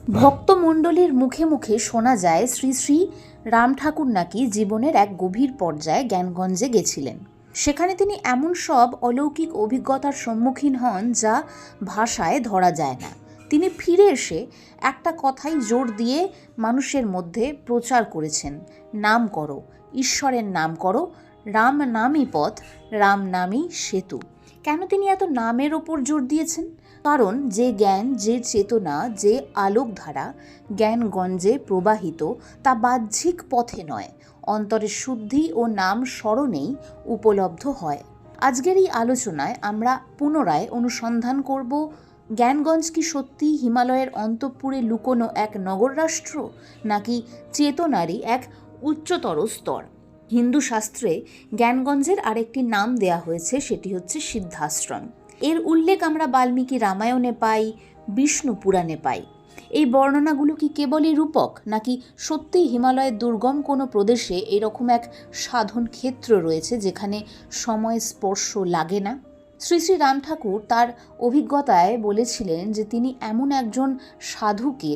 ভক্তমণ্ডলীর মুখে মুখে শোনা যায় শ্রী শ্রী রাম ঠাকুর নাকি জীবনের এক গভীর পর্যায়ে জ্ঞানগঞ্জে গেছিলেন। সেখানে তিনি এমন সব অলৌকিক অভিজ্ঞতার সম্মুখীন হন যা ভাষায় ধরা যায় না। তিনি ফিরে এসে একটা কথাই জোর দিয়ে মানুষের মধ্যে প্রচার করেছেন, নাম করো, ঈশ্বরের নাম করো, রাম নামই পথ, রাম নামই সেতু। কেন তিনি এত নামের ওপর জোর দিয়েছেন? কারণ যে জ্ঞান, যে চেতনা, যে আলোকধারা জ্ঞানগঞ্জে প্রবাহিত তা বাহ্যিক পথে নয়, অন্তরের শুদ্ধি ও নাম স্মরণেই উপলব্ধ হয়। আজকের এই আলোচনায় আমরা পুনরায় অনুসন্ধান করব, জ্ঞানগঞ্জ কি সত্যি হিমালয়ের অন্তঃপুরে লুকোনো এক নগর রাষ্ট্র, নাকি চেতনারই এক উচ্চতর স্তর? হিন্দু শাস্ত্রে জ্ঞানগঞ্জের আরেকটি নাম দেয়া হয়েছে, সেটি হচ্ছে সিদ্ধাশ্রম। এর উল্লেখ আমরা বাল্মীকি রামায়ণে পাই, বিষ্ণু পুরাণে পাই। এই বর্ণনাগুলো কি কেবলই রূপক, নাকি সত্যিই হিমালয়ের দুর্গম কোনো প্রদেশে এরকম এক সাধন ক্ষেত্র রয়েছে যেখানে সময় স্পর্শ লাগে না? শ্রী শ্রী রাম ঠাকুর তার অভিজ্ঞতায় বলেছিলেন যে তিনি এমন একজন সাধুকে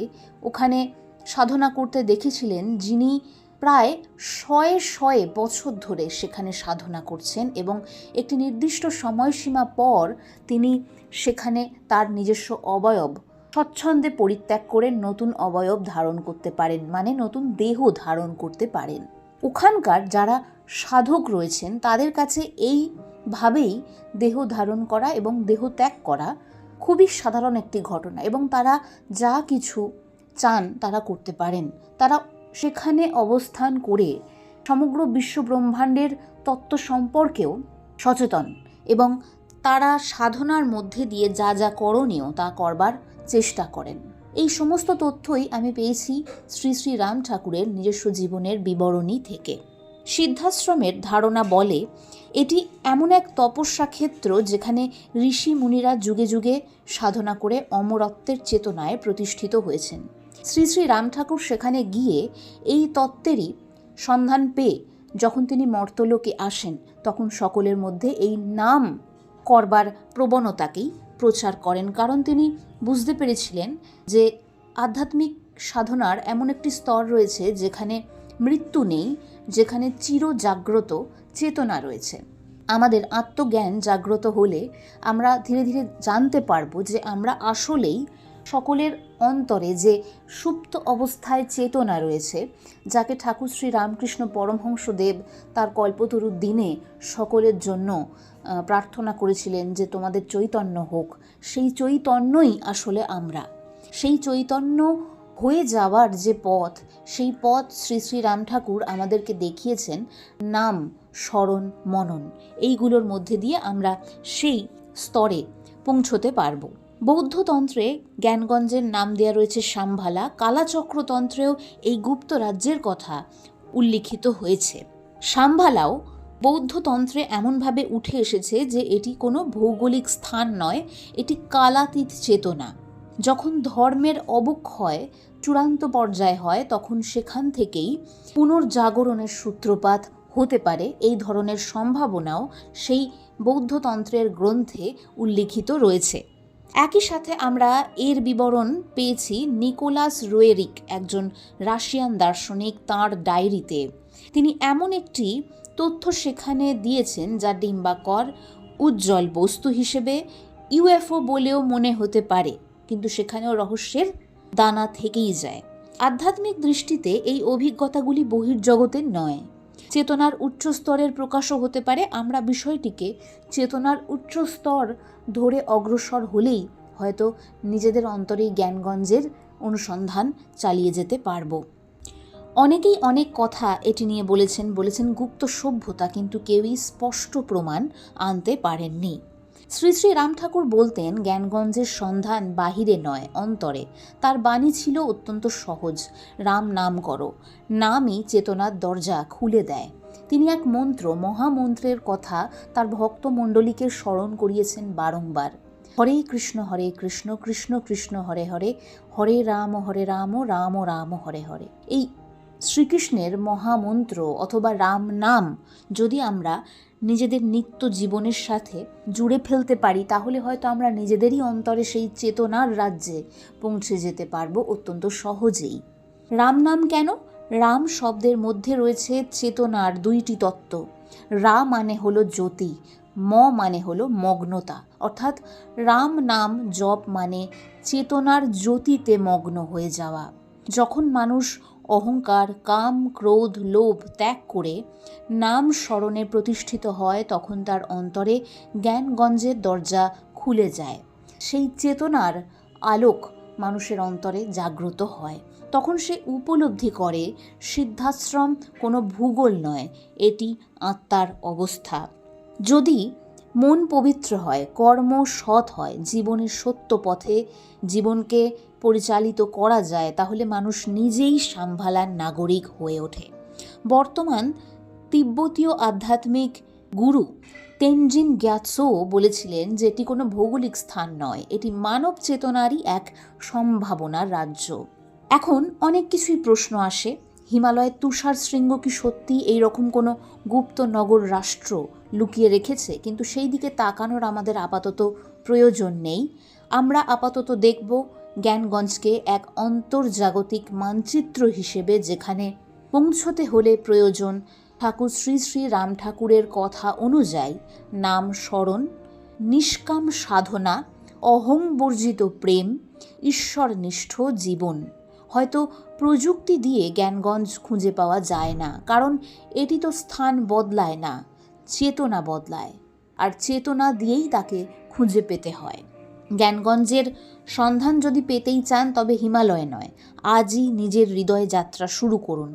ওখানে সাধনা করতে দেখেছিলেন যিনি প্রায় শয়ে শয়ে বছর ধরে সেখানে সাধনা করছেন এবং একটি নির্দিষ্ট সময়সীমা পর তিনি সেখানে তার নিজস্ব অবয়ব স্বচ্ছন্দে পরিত্যাগ করে নতুন অবয়ব ধারণ করতে পারেন, মানে নতুন দেহ ধারণ করতে পারেন। ওখানকার যারা সাধক রয়েছেন তাদের কাছে এইভাবেই দেহ ধারণ করা এবং দেহ ত্যাগ করা খুবই সাধারণ একটি ঘটনা এবং তারা যা কিছু চান তারা করতে পারেন। তারা সেখানে অবস্থান করে সমগ্র বিশ্ব ব্রহ্মাণ্ডের তত্ত্ব সম্পর্কেও সচেতন এবং তারা সাধনার মধ্যে দিয়ে যা যা করণীয় তা করবার চেষ্টা করেন। এই সমস্ত তথ্যই আমি পেয়েছি শ্রী শ্রী রাম ঠাকুরের নিজস্ব জীবনের বিবরণী থেকে। সিদ্ধাশ্রমের ধারণা বলে এটি এমন এক তপস্যা ক্ষেত্র যেখানে ঋষি মুনিরা যুগে যুগে সাধনা করে অমরত্বের চেতনায় প্রতিষ্ঠিত হয়েছেন। শ্রী শ্রী রাম ঠাকুর সেখানে গিয়ে এই তত্ত্বেরই সন্ধান পেয়ে যখন তিনি মর্তলোকে আসেন তখন সকলের মধ্যে এই নাম করবার প্রবণতাকেই প্রচার করেন, কারণ তিনি বুঝতে পেরেছিলেন যে আধ্যাত্মিক সাধনার এমন একটি স্তর রয়েছে যেখানে মৃত্যু নেই, যেখানে চিরজাগ্রত চেতনা রয়েছে। আমাদের আত্মজ্ঞান জাগ্রত হলে আমরা ধীরে ধীরে জানতে পারবো যে আমরা আসলেই সকলের অন্তরে যে সুপ্ত অবস্থায় চেতনা রয়েছে, যাকে ঠাকুর শ্রী রামকৃষ্ণ পরমহংসদেব তার কল্পতরুর দিনে সকলের জন্য প্রার্থনা করেছিলেন যে তোমাদের চৈতন্য হোক, সেই চৈতন্যই আসলে আমরা। সেই চৈতন্য হয়ে যাওয়ার যে পথ, সেই পথ শ্রী শ্রী রাম ঠাকুর আমাদেরকে দেখিয়েছেন নাম, স্মরণ, মনন, এইগুলোর মধ্যে দিয়ে আমরা সেই স্তরে পৌঁছতে পারবো। বৌদ্ধতন্ত্রে জ্ঞানগঞ্জের নাম দেয়া রয়েছে শাম্ভালা। কালাচক্রতন্ত্রেও এই গুপ্ত রাজ্যের কথা উল্লিখিত হয়েছে। শাম্ভালাও বৌদ্ধতন্ত্রে এমনভাবে উঠে এসেছে যে এটি কোনো ভৌগোলিক স্থান নয়, এটি কালাতীত চেতনা। যখন ধর্মের অবক্ষয় চূড়ান্ত পর্যায়ে হয় তখন সেখান থেকেই পুনর্জাগরণের সূত্রপাত হতে পারে, এই ধরনের সম্ভাবনাও সেই বৌদ্ধতন্ত্রের গ্রন্থে উল্লিখিত রয়েছে। একই সাথে আমরা এর বিবরণ পেয়েছি নিকোলাস রোয়েরিক, একজন রাশিয়ান দার্শনিক, তাঁর ডায়েরিতে। তিনি এমন একটি তথ্য সেখানে দিয়েছেন যা ডিম্বাকর, উজ্জ্বল বস্তু হিসেবে ইউএফও বলেও মনে হতে পারে, কিন্তু সেখানেও রহস্যের দানা থেকেই যায়। আধ্যাত্মিক দৃষ্টিতে এই অভিজ্ঞতাগুলি বহির্জগতের নয়, চেতনার উচ্চ স্তরের প্রকাশও হতে পারে। আমরা বিষয়টিকে চেতনার উচ্চ স্তর ধরে অগ্রসর হলেই হয়তো নিজেদের অন্তরেই জ্ঞানগঞ্জের অনুসন্ধান চালিয়ে যেতে পারবো। অনেকেই অনেক কথা এটি নিয়ে বলেছেন গুপ্ত সভ্যতা, কিন্তু কেউই স্পষ্ট প্রমাণ আনতে পারেননি। শ্রী শ্রী রাম ঠাকুর বলতেন জ্ঞানগঞ্জের সন্ধান বাহিরে নয়, অন্তরে। তার বাণী ছিল অত্যন্ত সহজ, রাম নাম করো, নামই চেতনার দরজা খুলে দেয়। তিনি এক মন্ত্র, মহামন্ত্রের কথা তার ভক্তমণ্ডলীকে স্মরণ করিয়েছেন বারংবার। হরে কৃষ্ণ কৃষ্ণ কৃষ্ণ হরে হরে, হরে রাম রাম রাম হরে হরে। এই শ্রীকৃষ্ণের মহামন্ত্র অথবা রাম নাম যদি আমরা নিজেদের নিত্য জীবনের সাথে জুড়ে ফেলতে পারি, তাহলে হয়তো আমরা নিজেদেরই অন্তরে সেই চেতনার রাজ্যে পৌঁছে যেতে পারবো অত্যন্ত সহজেই। রাম নাম কেন? রাম শব্দের মধ্যে রয়েছে চেতনার দুইটি তত্ত্ব। রা মানে হলো জ্যোতি, মানে হলো মগ্নতা। অর্থাৎ রাম নাম জপ মানে চেতনার জ্যোতিতে মগ্ন হয়ে যাওয়া। যখন মানুষ অহংকার, কাম, ক্রোধ, লোভ ত্যাগ করে নাম স্মরণে প্রতিষ্ঠিত হয়, তখন তার অন্তরে জ্ঞানগঞ্জের দরজা খুলে যায়। সেই চেতনার আলোক মানুষের অন্তরে জাগ্রত হয়। তখন সে উপলব্ধি করে সিদ্ধাশ্রম কোনো ভূগোল নয়, এটি আত্মার অবস্থা। যদি মন পবিত্র হয়, কর্ম সৎ হয়, জীবনের সত্য পথে জীবনকে পরিচালিত করা যায়, তাহলে মানুষ নিজেই সাম্ভালার নাগরিক হয়ে ওঠে। বর্তমান তিব্বতীয় আধ্যাত্মিক গুরু তেনজিন গ্যাতসো বলেছিলেন যে এটি কোনো ভৌগোলিক স্থান নয়, এটি মানব চেতনারই এক সম্ভাবনার রাজ্য। এখন অনেক কিছুই প্রশ্ন আসে, হিমালয়ের তুষার শৃঙ্গ কি সত্যি এইরকম কোনো গুপ্ত নগর রাষ্ট্র লুকিয়ে রেখেছে? কিন্তু সেই দিকে তাকানোর আমাদের আপাতত প্রয়োজন নেই। আমরা আপাতত দেখব জ্ঞানগঞ্জকে এক অন্তর্জাগতিক মানচিত্র হিসেবে, যেখানে পৌঁছতে হলে প্রয়োজন ঠাকুর শ্রী শ্রী রাম ঠাকুরের কথা অনুযায়ী নাম স্মরণ, নিষ্কাম সাধনা, অহংবর্জিত প্রেম, ঈশ্বরনিষ্ঠ জীবন। হয়তো প্রযুক্তি দিয়ে জ্ঞানগঞ্জ খুঁজে পাওয়া যায় না, কারণ এটি তো স্থান বদলায় না, চেতনা বদলায়, আর চেতনা দিয়েই তাকে খুঁজে পেতে হয়। জ্ঞানগঞ্জের সন্ধান যদি পেতেই চান, তবে হিমালয়ে নয়, আজই নিজের হৃদয় যাত্রা শুরু করুন।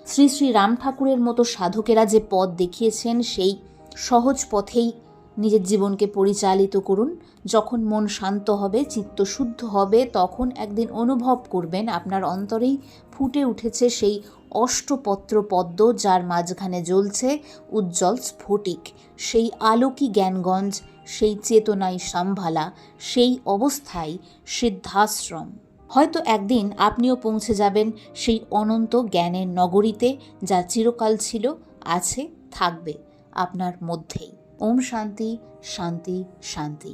শ্রী শ্রী রাম ঠাকুরের মতো সাধকেরা যে পথ দেখিয়েছেন, সেই সহজ পথেই নিজের জীবনকে পরিচালিত করুন। যখন মন শান্ত হবে, চিত্ত শুদ্ধ হবে, তখন একদিন অনুভব করবেন আপনার অন্তরেই ফুটে উঠেছে সেই অষ্টপত্র পদ্ম, যার মাঝখানে জ্বলছে উজ্জ্বল স্ফটিক। সেই আলোকই জ্ঞানগঞ্জ, সেই চেতনাই সাম্ভালা, সেই অবস্থায় সিদ্ধাশ্রম। হয়তো একদিন আপনিও পৌঁছে যাবেন সেই অনন্ত জ্ঞানের নগরীতে, যা চিরকাল ছিল, আছে, থাকবে আপনার মধ্যেই। ওম শান্তি, শান্তি, শান্তি।